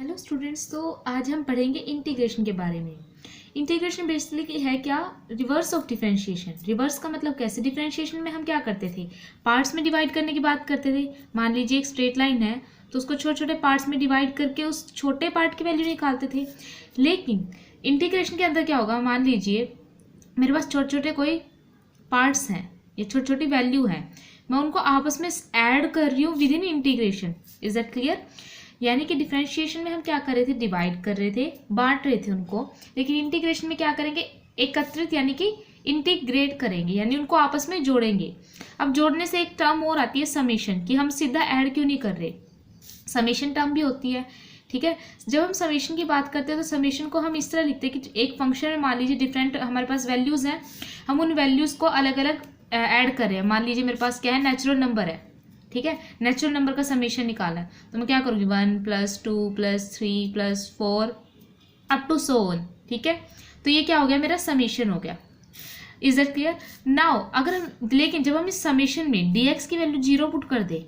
Hello students, तो आज हम पढ़ेंगे इंटीग्रेशन के बारे में। इंटीग्रेशन बेसिकली है क्या? Reverse of differentiation. रिवर्स का मतलब कैसे? डिफरेंशिएशन में हम क्या करते थे? पार्ट्स में डिवाइड करने की बात करते थे। मान लीजिए एक स्ट्रेट लाइन है तो उसको छोटे छोटे पार्ट्स में डिवाइड करके उस छोटे पार्ट की वैल्यू निकालते थे। लेकिन इंटीग्रेशन के अंदर क्या होगा? मान लीजिए मेरे पास छोटे छोटे कोई पार्ट्स हैं, ये छोटी छोटी वैल्यू हैं, मैं उनको आपस में ऐड कर रही हूँ with in integration. Is that clear? यानी कि डिफरेंशिएशन में हम क्या कर रहे थे? डिवाइड कर रहे थे, बांट रहे थे उनको। लेकिन इंटीग्रेशन में क्या करेंगे? एकत्रित यानी कि इंटीग्रेट करेंगे, यानी उनको आपस में जोड़ेंगे। अब जोड़ने से एक टर्म और आती है समेशन, कि हम सीधा ऐड क्यों नहीं कर रहे, समेशन टर्म भी होती है। ठीक है, जब हम समेशन की बात करते हैं तो समेशन को हम इस तरह लिखते हैं कि एक फंक्शन में मान लीजिए डिफरेंट हमारे पास वैल्यूज हैं, हम उन वैल्यूज को अलग अलग ऐड कर रहे हैं। मान लीजिए मेरे पास क्या है? नेचुरल नंबर है। ठीक है, नेचुरल नंबर का समेशन निकालना है तो मैं क्या करूँगी? 1 + 2 + 3 + 4 अप टू सो ऑन। ठीक है, तो ये क्या हो गया? मेरा समेशन हो गया। Is that clear? नाउ अगर हम, लेकिन जब हम इस समेशन में dx की वैल्यू 0 पुट कर दे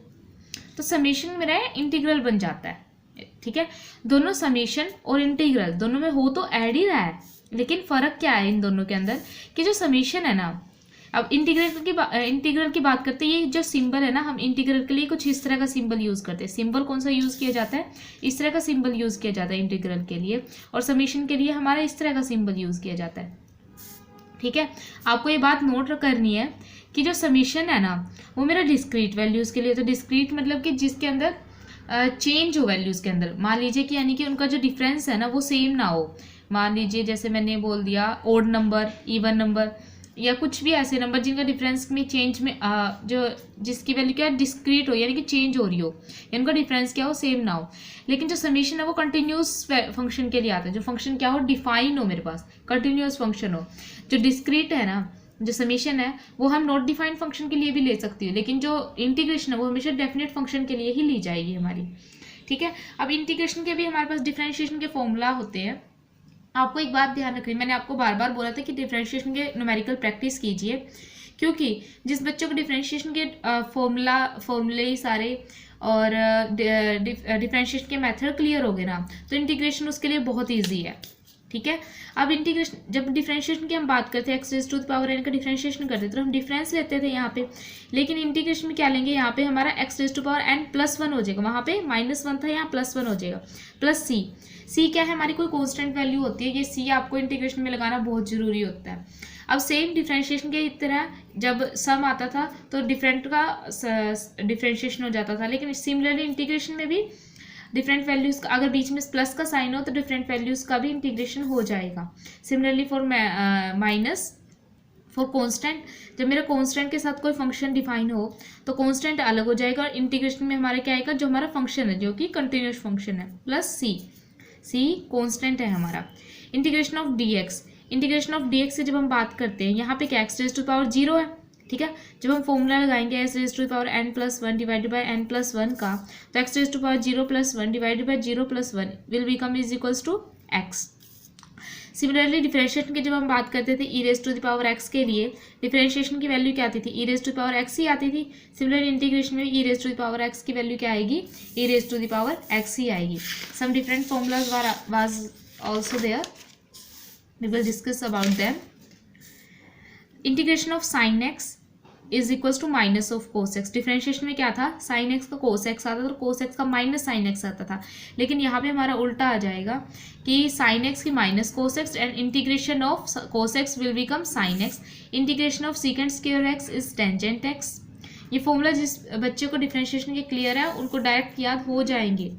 तो समेशन मेरा इंटीग्रल बन जाता है। ठीक है, दोनों समेशन और इंटीग्रल दोनों में हो तो ऐड ही रहा है, लेकिन फर्क क्या है इन दोनों के अंदर कि जो समेशन है ना, अब इंटीग्रल की बात करते हैं। ये जो सिंबल है ना, हम इंटीग्रल के लिए कुछ इस तरह का सिंबल यूज करते हैं। सिंबल कौन सा यूज किया जाता है? इस तरह का सिंबल यूज किया जाता है इंटीग्रल के लिए, और समेशन के लिए हमारा इस तरह का सिंबल यूज किया जाता है। ठीक है, आपको ये बात नोट करनी है कि जो समेशन है ना वो मेरा डिस्क्रीट वैल्यूज के लिए। तो डिस्क्रीट मतलब कि जिसके अंदर चेंज हो वैल्यूज के अंदर, मान लीजिए कि यानी कि उनका जो डिफरेंस है ना वो सेम ना हो। मान लीजिए जैसे मैंने बोल दिया ओड नंबर, इवन नंबर, या कुछ भी ऐसे नंबर जिनका डिफरेंस में चेंज में जो जिसकी वैल्यू क्या डिस्क्रीट हो, यानी कि चेंज हो रही हो, या उनका डिफरेंस क्या हो, सेम ना हो। लेकिन जो समेशन है वो कंटिन्यूस फंक्शन के लिए आता है, जो फंक्शन क्या हो, डिफाइन हो, मेरे पास कंटिन्यूस फंक्शन हो। जो डिस्क्रीट है ना, जो समेशन है वो हम नॉट डिफाइंड फंक्शन के लिए भी ले सकती हो, लेकिन जो इंटीग्रेशन है वो हमेशा डेफिनेट फंक्शन के लिए ही ली जाएगी हमारी। ठीक है, अब इंटीग्रेशन के भी हमारे पास डिफरेंशिएशन के फॉर्मूला होते हैं। आपको एक बात ध्यान रखनी, मैंने आपको बार बार बोला था कि डिफरेंशिएशन के न्यूमेरिकल प्रैक्टिस कीजिए, क्योंकि जिस बच्चों को डिफरेंशिएशन के फॉर्मूले ही सारे और डिफरेंशिएशन के मेथड क्लियर हो गए ना, तो इंटीग्रेशन उसके लिए बहुत ईजी है। ठीक है, अब इंटीग्रेशन, जब डिफरेंशिएशन की हम बात करते हैं x⁴n का डिफरेंशिएशन करते थे तो हम डिफरेंस लेते थे यहाँ पे, लेकिन इंटीग्रेशन में क्या लेंगे? यहाँ पे हमारा x⁴n +1 हो जाएगा, वहाँ पे -1 था, यहाँ +1 हो जाएगा, प्लस c क्या है? हमारी कोई कांस्टेंट वैल्यू होती है, ये c आपको इंटीग्रेशन में लगाना बहुत जरूरी होता है। अब सेम डिफरेंशिएशन के तरह जब सम आता था तो डिफरेंट का डिफरेंशिएशन हो जाता था, लेकिन सिमिलरली इंटीग्रेशन में भी डिफरेंट वैल्यूज का, अगर बीच में प्लस का साइन हो तो डिफरेंट वैल्यूज का भी इंटीग्रेशन हो जाएगा। Similarly for minus, for constant, जब मेरा कांस्टेंट के साथ कोई फंक्शन डिफाइन हो तो कांस्टेंट अलग हो जाएगा, और इंटीग्रेशन में हमारे क्या आएगा? जो हमारा फंक्शन है जो कि कंटिन्यूस फंक्शन है, प्लस सी कांस्टेंट है हमारा। इंटीग्रेशन ऑफ dx से जब हम बात करते हैं, यहाँ पे क्या x⁴0 है। ठीक है, जब हम फॉर्मूला लगाएंगे x⁴n + 1 डिवाइडेड बाय n + 1 का, तो x⁴0 + 1 divided by 0 + 1 will become is equals to x। Similarly differentiation की जब हम बात करते थे e⁻x के लिए, डिफरेंशिएशन की वैल्यू क्या आती थी? e⁻x ही आती थी। सिमिलरली इंटीग्रेशन में e⁻x की वैल्यू क्या आएगी? e⁻x ही आएगी। Some different formulas was also there, we will discuss about them. Integration of sin x is equals to minus of cos x। Differentiation में क्या था? sin x का cos x आता था और cos x का माइनस sin x आता था, लेकिन यहाँ पे हमारा उल्टा आ जाएगा कि sin x की minus cos x and integration of cos x will become sin x। Integration of secant square x is tangent x। ये फॉर्मूला जिस बच्चे को डिफरेंशिएशन के क्लियर है उनको डायरेक्ट याद हो जाएंगे।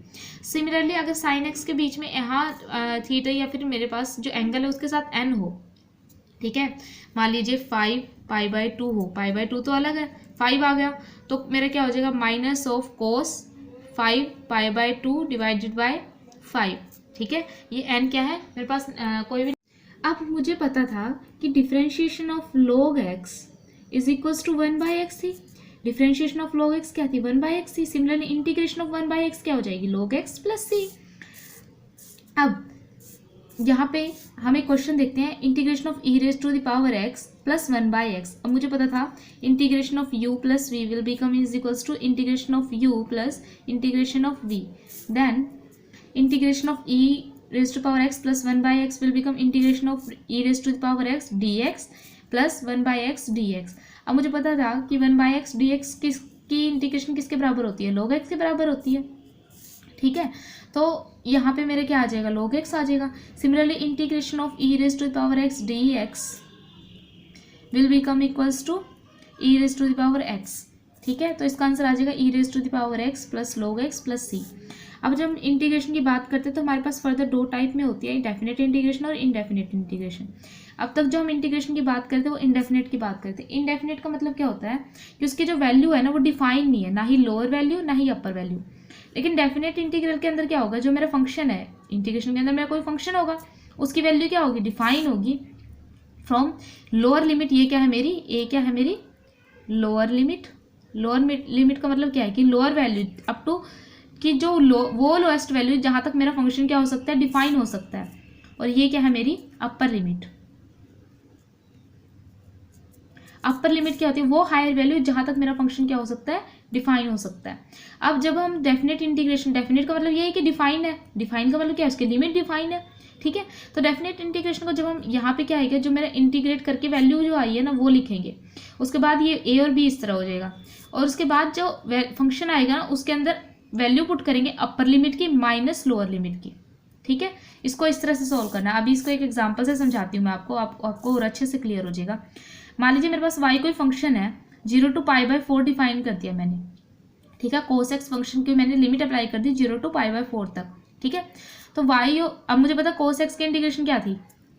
सिमिलरली अगर sin x के बीच में यहाँ थीटा या फिर मेरे पास जो एंगल है उसके साथ n हो, ठीक है, मान लीजिए 5 π/2 हो, π/2 तो अलग है, 5 आ गया तो मेरा क्या हो जाएगा? Minus of cos 5 π/2 divided by 5। ठीक है, ये n क्या है मेरे पास? कोई भी। अब मुझे पता था कि differentiation of log x is equals to 1/x थी। डिफरेंशिएशन ऑफ log x क्या थी? 1/x थी। सिमिलरली इंटीग्रेशन ऑफ 1/x क्या हो जाएगी? log x + c। अब यहाँ पे हम एक क्वेश्चन देखते हैं, इंटीग्रेशन ऑफ e⁻x + 1/x। अब मुझे पता था integration of u + v will become is equals to integration of u + integration of v। Then integration of E raise to power x plus 1/x will become integration of E raise to the power x dx plus 1/x dx। अब मुझे पता था कि 1/x dx की integration किसके बराबर होती है, log x के बराबर होती है। ठीक है, तो यहाँ पे मेरे क्या आ जाएगा, log x आ जाएगा। Similarly integration of E raise to the power x dx will become equals to E raise to the power X. ठीक है, तो इसका आंसर आ जाएगा E raise to the power x plus log x plus c। अब जब हम integration की बात करते हैं तो हमारे पास फर्दर दो टाइप में होती है, डेफिनेट इंटीग्रेशन और इनडेफिनेट इंटीग्रेशन। अब तक जो हम इंटीग्रेशन की बात करते हैं वो इनडेफिनेट की बात करते हैं। इनडेफिनेट का मतलब क्या होता है कि उसकी जो वैल्यू है ना वो डिफाइन नहीं है, ना ही लोअर वैल्यू ना ही अपर वैल्यू। लेकिन डेफिनेट इंटीग्रल के अंदर क्या होगा, जो मेरा फंक्शन है, इंटीग्रेशन के अंदर मेरा कोई फंक्शन होगा, उसकी वैल्यू क्या होगी, डिफाइन होगी फ्रॉम लोअर लिमिट। ये क्या है मेरी, ए क्या है मेरी लोअर लिमिट। लोअर लिमिट का मतलब क्या है कि लोअर वैल्यू अप टू कि जो वो लोएस्ट वैल्यू जहाँ तक मेरा फंक्शन क्या हो सकता है, डिफाइन हो सकता है। और ये क्या है मेरी अपर लिमिट। अपर लिमिट क्या होती है, वो हायर वैल्यू जहाँ तक मेरा फंक्शन क्या हो सकता है, डिफाइन हो सकता है। अब जब हम डेफिनेट इंटीग्रेशन, डेफिनेट का मतलब ये है कि डिफाइन है, डिफाइन का मतलब क्या है, उसकी लिमिट डिफाइन है। ठीक है, तो डेफिनेट इंटीग्रेशन को जब हम यहाँ पे क्या आएगा, जो मेरा इंटीग्रेट करके वैल्यू जो आई है ना वो लिखेंगे, उसके बाद ये ए और बी इस तरह हो जाएगा, और उसके बाद जो फंक्शन आएगा ना उसके अंदर वैल्यू पुट करेंगे अपर लिमिट की माइनस लोअर लिमिट की। ठीक है, इसको इस तरह से सोल्व करना है। अभी इसको एक एग्जांपल से समझाती हूँ मैं आपको और अच्छे से क्लियर हो जाएगा। मान लीजिए मेरे पास y कोई फंक्शन है, 0 to π/4 डिफाइन कर दिया मैंने। ठीक है, cos x फंक्शन की मैंने लिमिट अप्लाई कर दी 0 to π/4 तक। ठीक है, तो y, अब मुझे पता cos x की इंटीग्रेशन क्या थी,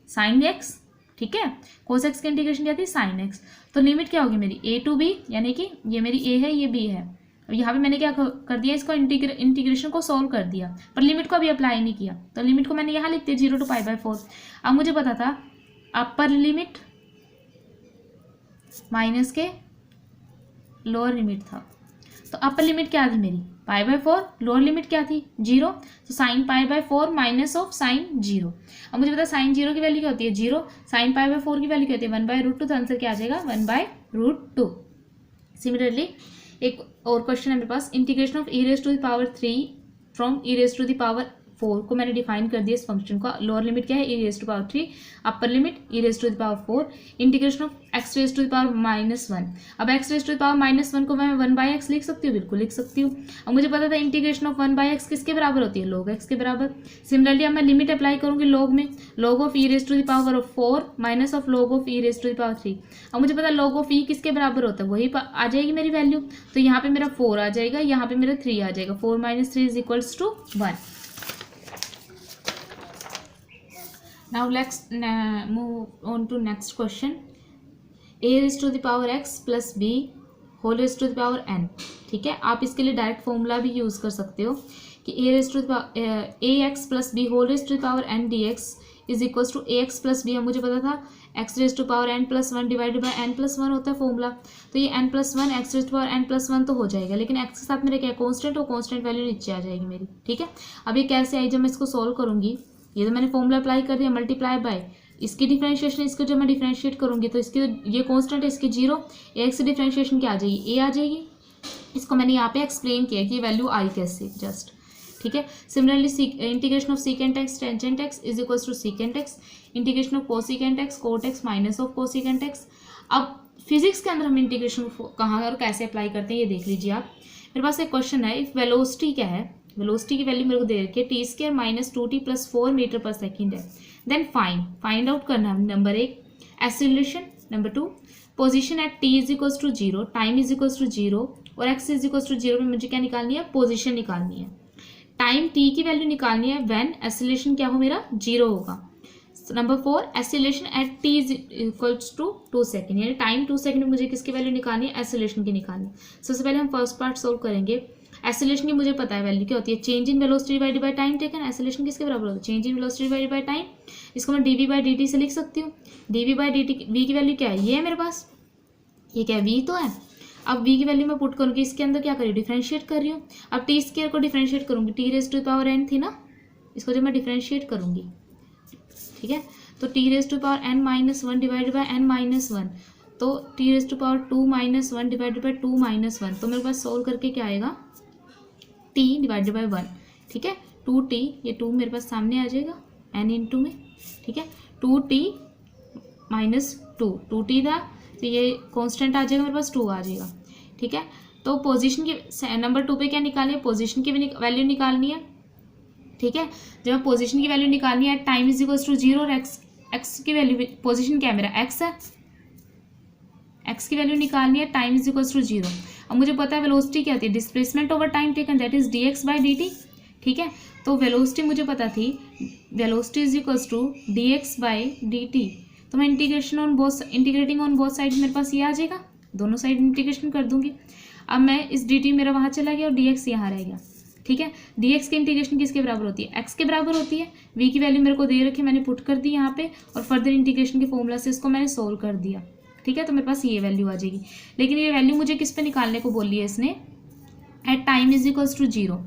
sin x। ठीक है, cos x की इंटीग्रेशन क्या थी, sin x। तो लिमिट क्या होगी मेरी a to b, यानी कि ये मेरी a है ये b है। अब यहाँ पे मैंने क्या कर दिया, इसको इंटीग्रेशन को सॉल्व कर दिया, पर लिमिट को अभी अप्लाई नहीं किया, तो लिमिट को मैंने यहाँ लिख दिया 0 to π/4। अब मुझे पता था अपर लिमिट माइनस के लोअर लिमिट था, तो अपर लिमिट क्या थी मेरी π/4, लोअर लिमिट क्या थी 0, तो साइन π/4 माइनस ऑफ साइन 0। अब मुझे पता साइन 0 की वैल्यू क्या होती है 0, साइन π/4 की वैल्यू क्या होती है 1/√2, तो आंसर क्या आ जाएगा 1/√2। सिमिलरली एक और क्वेश्चन है मेरे पास, integration of E raise to the power 3 from E raise to the power 4 को मैंने डिफाइन कर दिया इस फंक्शन का। लोअर लिमिट क्या है E raise to power 3, upper limit E raise to the power 4, integration of X raise to the power -1। अब X raise to the power -1 को मैं 1/x लिख सकती हूँ, बिल्कुल लिख सकती हूँ। अब मुझे पता था इंटीग्रेशन ऑफ 1/x किसके बराबर होती है, log x के बराबर। सिमिलरली अब मैं लिमिट अप्लाई करूंगी log में, log of E raise to the power 4 minus of log of E raise to the power 3। अब मुझे पता log ऑफ ई किसके बराबर होता है, वही आ जाएगी मेरी वैल्यू, तो यहाँ पे मेरा 4 आ जाएगा, यहाँ पे मेरा 3 आ जाएगा। 4 - 3 = 1। Now let's move on to next question. a raised to the power x plus b whole raised to the power n। ठीक है, आप इसके लिए डायरेक्ट फॉर्मूला भी यूज़ कर सकते हो कि a raised to the power ax plus b whole raised to the power n dx is equals to ax plus b। मुझे पता था x raised to power n plus 1 divided by n plus 1 होता है formula, तो ये n plus 1 x raised to power n plus 1 तो हो जाएगा, लेकिन x के साथ मेरे क्या कॉन्स्टेंट, वो कॉन्स्टेंट वैल्यू नीचे आ जाएगी मेरी। ठीक है, अब ये कैसे आई, जब मैं इसको सॉल्व करूंगी, ये तो मैंने फॉर्मूला अप्लाई कर दिया, मल्टीप्लाई बाय इसकी डिफरेंशिएशन, इसको जब मैं डिफरेंशिएट करूंगी तो इसकी ये कांस्टेंट है, इसकी 0, एक्स डिफरेंशिएशन क्या आ जाएगी ए आ जाएगी। इसको मैंने यहाँ पे एक्सप्लेन किया कि वैल्यू आई कैसे जस्ट। ठीक है, similarly integration of secant x tangent x is equals to secant x, integration of cosecant x cot x minus of cosecant x. अब फिजिक्स के अंदर हम इंटीग्रेशन कहाँ और कैसे अप्लाई करते हैं ये देख लीजिए आप। मेरे पास एक क्वेश्चन है, इफ वेलोसिटी क्या है, वेलोसिटी की वैल्यू मेरे को दे रखी है t² - 2t + 4 मीटर पर सेकेंड है, देन फाइंड आउट करना है number 1 acceleration, number 2 position at t = 0, time = 0 और x = 0 में मुझे क्या निकालनी है, पोजीशन निकालनी है। टाइम t की वैल्यू निकालनी है व्हेन एक्सीलरेशन क्या हो मेरा 0 होगा। Number 4 acceleration at t = 2 second, यानी टाइम 2 सेकेंड में मुझे किसकी वैल्यू निकालनी है, एक्सीलरेशन की निकालनी है। सबसे पहले हम फर्स्ट पार्ट सोल्व करेंगे। एक्सीलरेशन की मुझे पता है वैल्यू क्या होती है, change in velocity divided by time taken. Acceleration किसके बराबर होता है, change in velocity divided by time. इसको मैं dv/dt से लिख सकती हूँ। dv/dt v की वैल्यू क्या है, ये है मेरे पास, ये क्या है v तो है। अब v की वैल्यू मैं पुट करूँगी, इसके अंदर क्या कर रही हूँ, डिफरेंशिएट कर रही हूँ। अब t² को डिफरेंशिएट करूँगी, t raise to power n थी ना, इसको जब मैं डिफरेंशिएट करूँगी, ठीक है, तो t raise to power n - 1 divided by n - 1, तो t raise to power 2 - 1 divided by 2 - 1, तो मेरे पास सोल्व करके क्या आएगा t डिवाइडेड बाय 1। ठीक है, 2t, ये 2 मेरे पास सामने आ जाएगा n इंटू में, ठीक है, 2t माइनस 2t था, तो ये कांस्टेंट आ जाएगा मेरे पास 2 आ जाएगा, ठीक है। तो पोजीशन की नंबर 2 पे क्या निकालनी है, पोजीशन की वैल्यू निकालनी है, ठीक है। जब पोजीशन की वैल्यू निकालनी है टाइम इज इक्वल्स टू 0 और एक्स की वैल्यू, पोजीशन क्या है मेरा एक्स है, एक्स की वैल्यू निकालनी है, टाइम इज इक्वल्स टू 0। अब मुझे पता है वेलोसिटी क्या होती है, displacement over time taken, that is dx by dt, ठीक है। तो वेलोसिटी मुझे पता थी, velocity is equals to dx by dt, तो मैं इंटीग्रेटिंग ऑन बोथ साइड मेरे पास ये आ जाएगा, दोनों साइड इंटीग्रेशन कर दूंगी। अब मैं इस dt मेरा वहाँ चला गया और dx यहाँ रह गया, ठीक है। dx की इंटीग्रेशन किसके बराबर होती है, x के बराबर होती है। v की वैल्यू मेरे को दे रखी है, मैंने पुट कर दी यहाँ पे, और फर्दर इंटीग्रेशन के फॉर्मूला से इसको मैंने सोल्व कर दिया, ठीक है। तो मेरे पास ये वैल्यू आ जाएगी, लेकिन ये वैल्यू मुझे किस पे निकालने को बोली है इसने, at time is equals to 0।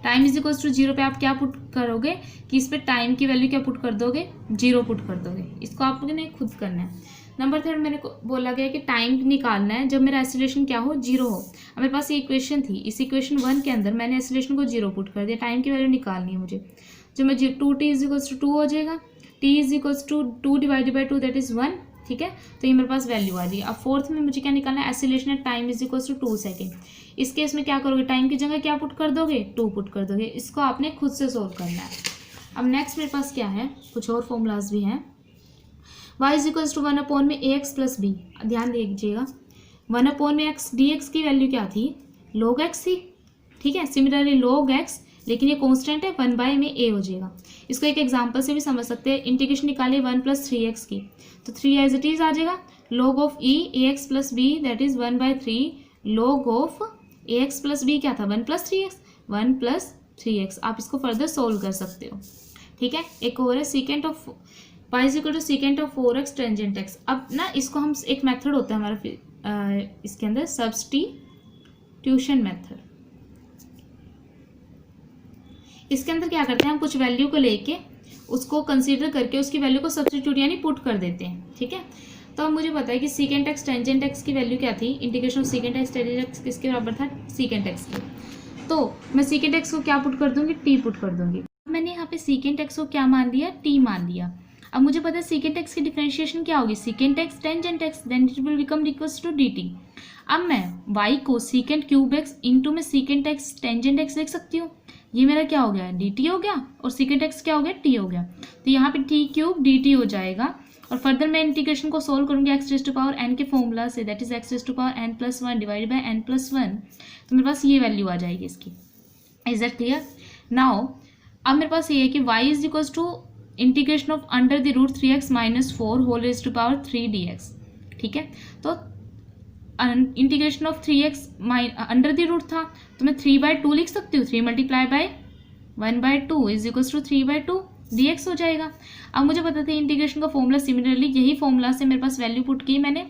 Time is equals to 0 पे आप क्या पुट करोगे कि इस पे टाइम की वैल्यू क्या पुट कर दोगे, 0 पुट कर दोगे। इसको आपने खुद करना है। नंबर 3 मैंने बोला गया कि टाइम निकालना है जब मेरा एक्सीलरेशन क्या हो, 0 हो। अब मेरे पास ये इक्वेशन थी, इस इक्वेशन 1 के अंदर मैंने एक्सीलरेशन को 0 पुट कर दिया, टाइम की वैल्यू निकालनी है मुझे। जब मैं 2t इज इक्वल्स टू 2 हो जाएगा, t is equals to 2 divided by 2 that is 1, ठीक है। तो ये मेरे पास वैल्यू आ रही है। अब फोर्थ में मुझे क्या निकालना है, acceleration at time is equals to 2 second. इस केस में क्या करोगे, टाइम की जगह क्या पुट कर दोगे, 2 पुट कर दोगे। इसको आपने खुद से सोल्व करना है। अब नेक्स्ट मेरे पास क्या है, कुछ और फॉर्मूलाज भी हैं। y is equals to 1 upon में ax प्लस बी, ध्यान दीजिएगा 1 अपॉन में x dx की वैल्यू क्या थी, log x थी, ठीक है। सिमिलरली log x, लेकिन ये कांस्टेंट है, 1 बाय में a हो जाएगा। इसको एक एग्जांपल से भी समझ सकते हैं। इंटीग्रेशन निकालिए 1 प्लस 3x की, तो 3 एज इट इज आ जाएगा। log of e ax plus b that is 1 by 3 log of ax plus b क्या था, 1 प्लस 3x, 1 प्लस 3x। आप इसको फर्दर सोल्व कर सकते हो, ठीक है। एक और है secant of y is equal to secant of 4x tangent x। अब ना इसको हम, एक मेथड होता है हमारा इसके अंदर, सब्स्टिट्यूशन मेथड। इसके अंदर क्या करते हैं, हम कुछ वैल्यू को लेके उसको कंसीडर करके उसकी वैल्यू को सब्स्टिट्यूट यानी पुट कर देते हैं, ठीक है। तो अब मुझे पता है कि सीकेंट एक्स टेंजेंट एक्स की वैल्यू क्या थी, integration of secant x tangent x किसके बराबर था, सीकेंट एक्स के। तो मैं सीकेंट एक्स को क्या पुट कर दूंगी, टी पुट कर दूंगी। मैंने यहाँ पे सीकेंट एक्स को क्या मान लिया, टी मान लिया। अब मुझे पता है सीकेंट एक्स की डिफरेंशिएशन क्या होगी, secant x tangent x, then it will become equals to dt। अब मैं y को सीकेंट क्यूब एक्स इंटू में सीकेंट एक्स टेंजेंट एक्स लिख सकती हूँ। ये मेरा क्या हो गया, dt हो गया, और सीकेंट एक्स क्या हो गया, t हो गया। तो यहाँ पे t क्यूब dt हो जाएगा, और फर्दर मैं इंटीग्रेशन को सोल्व करूँगी x raise to power n के फॉर्मूला से, that is x raise to power n plus 1 divided by n plus 1। तो मेरे पास ये वैल्यू आ जाएगी इसकी। Is that clear. नाउ अब मेरे पास ये है कि y is equals to integration of under the root 3x minus 4 whole raise to power 3 dx, ठीक है। तो integration of 3x under the root था, तो मैं 3/2 लिख सकती हूँ, 3 multiply by 1/2 is equals to 3/2 dx हो जाएगा। अब मुझे पता था इंटीग्रेशन का फॉर्मूला, सिमिलरली यही फॉर्मूला से मेरे पास वैल्यू पुट की मैंने,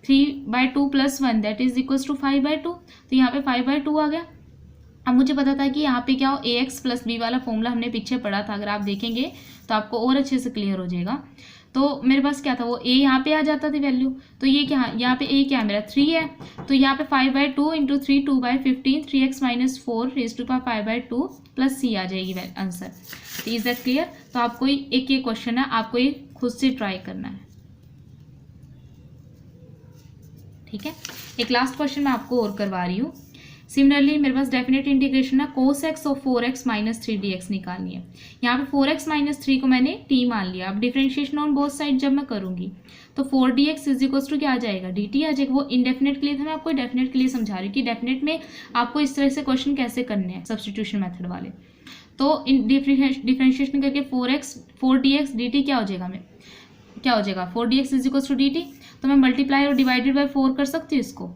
3/2 plus 1 that is equals to 5/2, तो यहाँ पे 5/2 आ गया। अब मुझे पता था कि यहाँ पे क्या हो, ax प्लस बी वाला फॉर्मूला हमने पीछे पढ़ा था, अगर आप देखेंगे तो आपको और अच्छे से क्लियर हो जाएगा। तो मेरे पास क्या था, वो a यहाँ पे आ जाता था वैल्यू, तो ये क्या, यहाँ पे a क्या है मेरा 3 है, तो यहाँ पे 5/2 into 3 2/15 3x minus 4 raise to power 5/2 plus c आ जाएगी आंसर। तो इज दैट क्लियर। तो आपको एक ये क्वेश्चन है, आपको ये खुद से ट्राई करना है, ठीक है। एक लास्ट क्वेश्चन मैं आपको और करवा रही हूँ। सिमिलरली मेरे पास डेफिनेट इंटीग्रेशन है, cos x और 4x माइनस 3 dx निकालनी है। यहाँ पे 4x माइनस 3 को मैंने t मान लिया। अब डिफरेंशिएशन ऑन बोथ साइड जब मैं करूँगी तो 4dx इज इक्वल्स टू क्या आ जाएगा, dt आ जाएगा। वो इनडेफिनेट के लिए था, मैं आपको डेफिनेट के लिए समझा रही हूँ कि डेफिनेट में आपको इस तरह से क्वेश्चन कैसे करने हैं सब्स्टिट्यूशन मेथड वाले। तो इन डिफरेंशिएशन करके 4dx dt क्या हो जाएगा, क्या हो जाएगा 4dx is equals to dt। तो मैं मल्टीप्लाई और डिवाइडेड बाई 4 कर सकती हूँ इसको,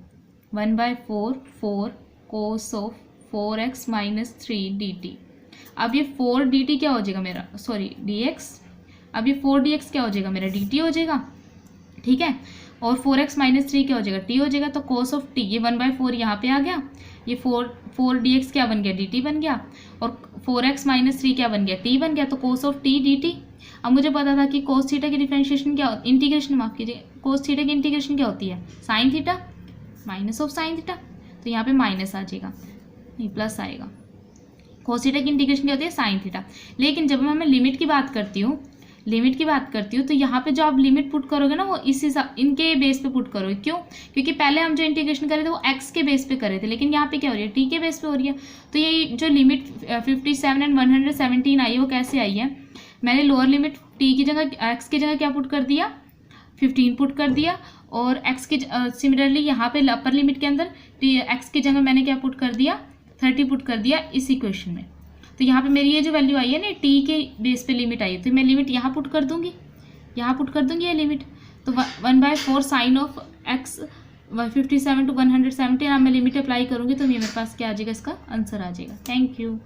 1/4 cos of 4x minus 3 dt। अब ये 4 dt क्या हो जाएगा मेरा, सॉरी dx, अब ये 4 dx क्या हो जाएगा मेरा dt हो जाएगा, ठीक है। और 4x माइनस 3 क्या हो जाएगा, t हो जाएगा। तो cos ऑफ t, ये 1/4 यहाँ पे आ गया, ये 4 dx क्या बन गया, dt बन गया, और 4x माइनस 3 क्या बन गया, t बन गया। तो cos ऑफ t dt। अब मुझे पता था कि cos थीटा की डिफरेंशिएशन क्या, इंटीग्रेशन माफ कीजिए, cos थीटा की इंटीग्रेशन क्या होती है, sine theta minus of sine theta. तो यहाँ पे माइनस आ जाएगा, नहीं प्लस आएगा, cos थीटा की इंटीग्रेशन क्या होती है, sin थीटा। लेकिन जब मैं लिमिट की बात करती हूँ तो यहाँ पे जो आप लिमिट पुट करोगे ना वो इस हिसाब इनके बेस पे पुट करोगे। क्यों? क्योंकि पहले हम जो इंटीग्रेशन कर रहे थे वो x के बेस पे कर रहे थे, लेकिन यहाँ पे क्या हो रही है, t के बेस पे हो रही है। तो ये जो लिमिट 57 एंड 117 आई है वो कैसे आई है, मैंने लोअर लिमिट t की जगह x की जगह क्या पुट कर दिया, 15 पुट कर दिया, और x की सिमिलरली यहाँ पे अपर लिमिट के अंदर x की जगह मैंने क्या पुट कर दिया, 30 पुट कर दिया इस इक्वेशन में। तो यहाँ पे मेरी ये जो वैल्यू आई है ना t के बेस पे लिमिट आई है, तो मैं लिमिट यहाँ पुट कर दूंगी, ये लिमिट। तो 1/4 साइन ऑफ x 57 to 117, अब मैं लिमिट अप्लाई करूँगी तो मेरे पास क्या आ जाएगा, इसका आंसर आ जाएगा। Thank you.